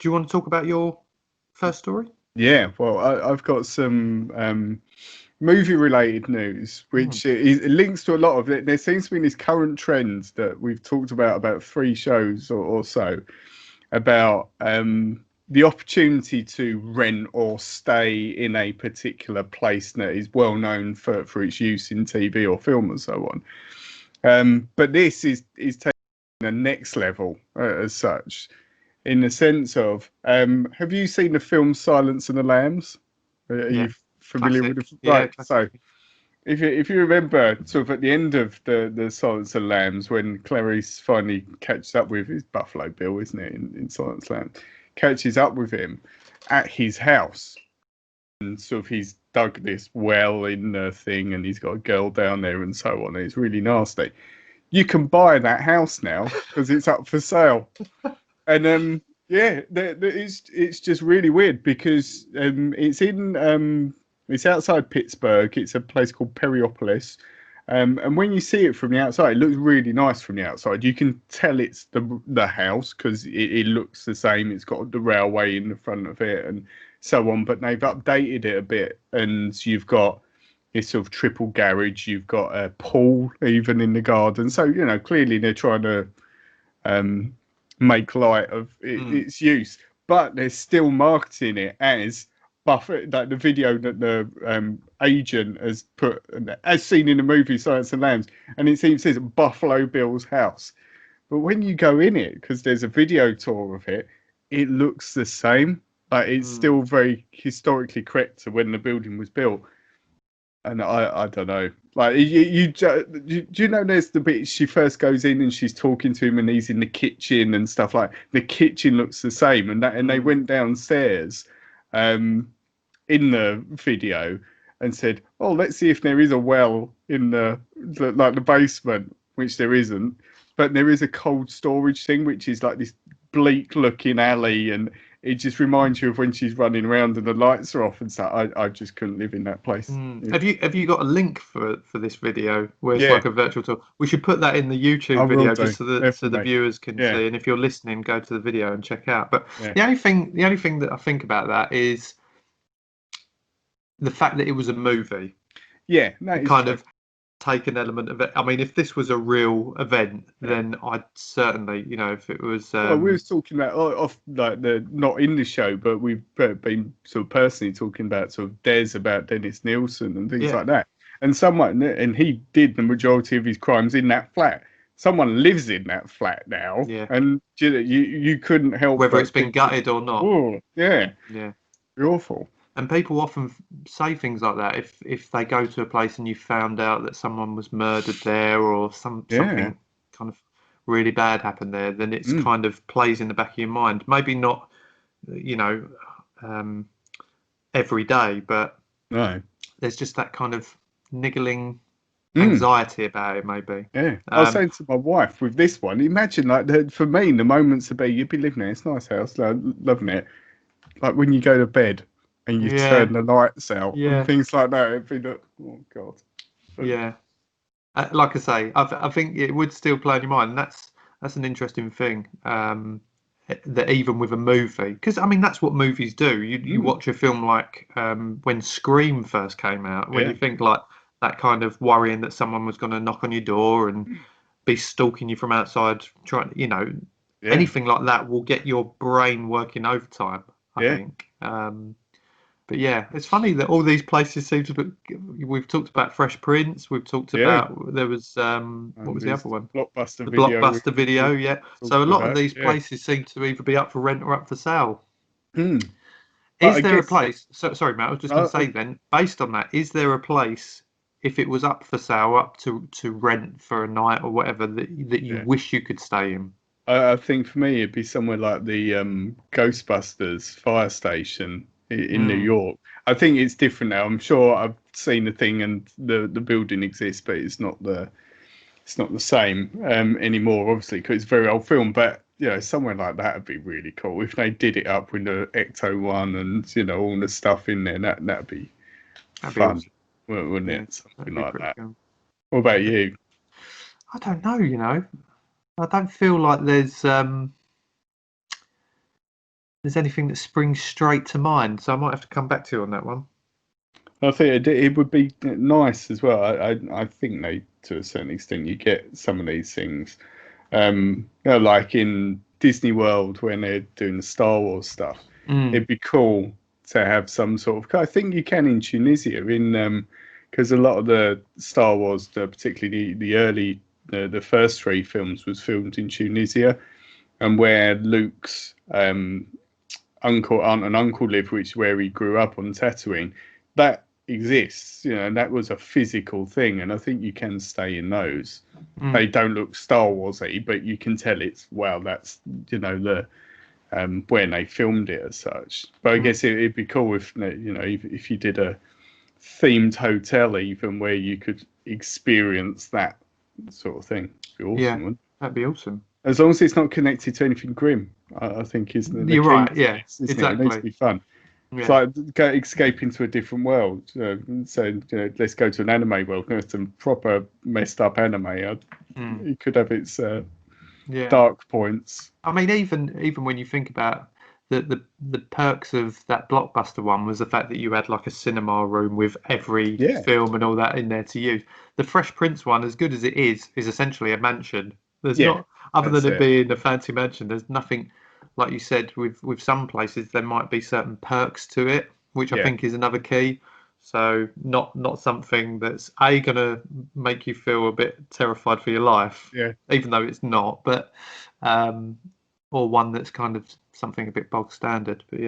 do you want to talk about your first story? Yeah, well, I've got some movie-related news, which it links to a lot of it. There seems to be this current trend that we've talked about 3 shows or so, about the opportunity to rent or stay in a particular place that is well known for its use in TV or film and so on. But this is taking the next level as such, in the sense of, have you seen the film Silence of the Lambs? Are Yeah, you familiar with classic. it? Yeah, Right, so classic. if you remember, sort of at the end of the Silence of the Lambs, when Clarice finally catches up with his Buffalo Bill, isn't it, in Silence of the Lambs, catches up with him at his house, and sort of he's dug this well in the thing, and he's got a girl down there and so on. And it's really nasty. You can buy that house now because it's up for sale, and yeah, it's just really weird because it's outside Pittsburgh. It's a place called Perryopolis. And when you see it from the outside, it looks really nice from the outside. You can tell it's the house because it looks the same. It's got the railway in the front of it and so on. But they've updated it a bit, and you've got this sort of triple garage. You've got a pool even in the garden. So clearly they're trying to make light of its use, but they're still marketing it as Buffett, like the video that the agent has put, as seen in the movie Silence of the Lambs, and it says Buffalo Bill's house. But when you go in it, because there's a video tour of it, it looks the same. Like it's still very historically correct to when the building was built. And I don't know. Like do you know there's the bit she first goes in and she's talking to him and he's in the kitchen and stuff, like the kitchen looks the same, and they went downstairs in the video and said, oh, let's see if there is a well in the basement, which there isn't, but there is a cold storage thing which is like this bleak looking alley, and it just reminds you of when she's running around and the lights are off and stuff. I just couldn't live in that place. Yeah. Have you got a link for this video where it's Yeah, like a virtual tour? We should put that in the I YouTube will video do, just so the definitely. viewers can Yeah, see. And if you're listening, go to the video and check out. But yeah, the only thing that I think about that is the fact that it was a movie. yeah. No, It it's kind true. of take an element of it. I mean, if this was a real event, Yeah. then I'd certainly, if it was. Well, we was talking about off like the not in the show, but we've been sort of personally talking about sort of Des about Dennis Nielsen and things Yeah, like that. And he did the majority of his crimes in that flat. Someone lives in that flat now, yeah. and you couldn't help Whether but it's been think, gutted or not. oh, yeah, Yeah. awful. And people often say things like that if they go to a place and you found out that someone was murdered there or something kind of really bad happened there, then it's kind of plays in the back of your mind. Maybe not, every day, but No. there's just that kind of niggling anxiety about it, maybe. Yeah, I was saying to my wife with this one, imagine for me, the moments to be, you'd be living there, it's a nice house, loving it. Like when you go to bed and you Yeah, turn the lights out and yeah, things like that, it'd be like, oh God. But, yeah. Like I say, I think it would still play in your mind. And that's an interesting thing. That even with a movie, because I mean that's what movies do. You watch a film like when Scream first came out, when yeah, you think like that kind of worrying that someone was going to knock on your door and be stalking you from outside, trying, yeah, anything like that will get your brain working overtime, I yeah. think. But yeah, it's funny that all these places seem to be. We've talked about Fresh Prince. We've talked Yeah. about there was what was the There's other one? Blockbuster The video Blockbuster video. Yeah. So a talked lot of about. these Yeah. places seem to either be up for rent or up for sale. But Is I there a guess, place? So sorry, Matt. I was just going to say then, based on that, is there a place if it was up for sale, up to rent for a night or whatever that you yeah. wish you could stay in? I think for me, it'd be somewhere like the Ghostbusters fire station in New York. I think it's different now. I'm sure I've seen the thing and the building exists, but it's not the same anymore, obviously, because it's a very old film. But somewhere like that would be really cool if they did it up with the Ecto One and all the stuff in there. That'd be fun, Awesome. wouldn't Yeah, it? that'd Something be like pretty that. cool. What about you? I don't know. I don't feel like there's there's anything that springs straight to mind. So I might have to come back to you on that one. I think it would be nice as well. I think they, to a certain extent, you get some of these things, like in Disney World when they're doing the Star Wars stuff. It'd be cool to have some sort of. I think you can in Tunisia, because a lot of the Star Wars, particularly the early, the first three films, was filmed in Tunisia, and where Luke's aunt and uncle live, which is where he grew up on Tatooine, that exists, and that was a physical thing, and I think you can stay in those. They don't look Star Wars-y, but you can tell that's the when they filmed it as such. But I guess it'd be cool if you did a themed hotel even where you could experience that sort of thing. It'd be awesome, wouldn't it? That'd be awesome. As long as it's not connected to anything grim, I think is the You're key right. to Yeah, this, exactly. It needs to be fun. Yeah. It's like escape into a different world. So let's go to an anime world. There's some proper messed up anime. It could have its dark points. I mean, even when you think about the perks of that Blockbuster one was the fact that you had like a cinema room with every film and all that in there to use. The Fresh Prince one, as good as it is essentially a mansion. There's not, other than it being a fancy mansion, there's nothing, like you said, with some places there might be certain perks to it, which I think is another key. So not something that's gonna make you feel a bit terrified for your life, even though it's not, but or one that's kind of something a bit bog standard. But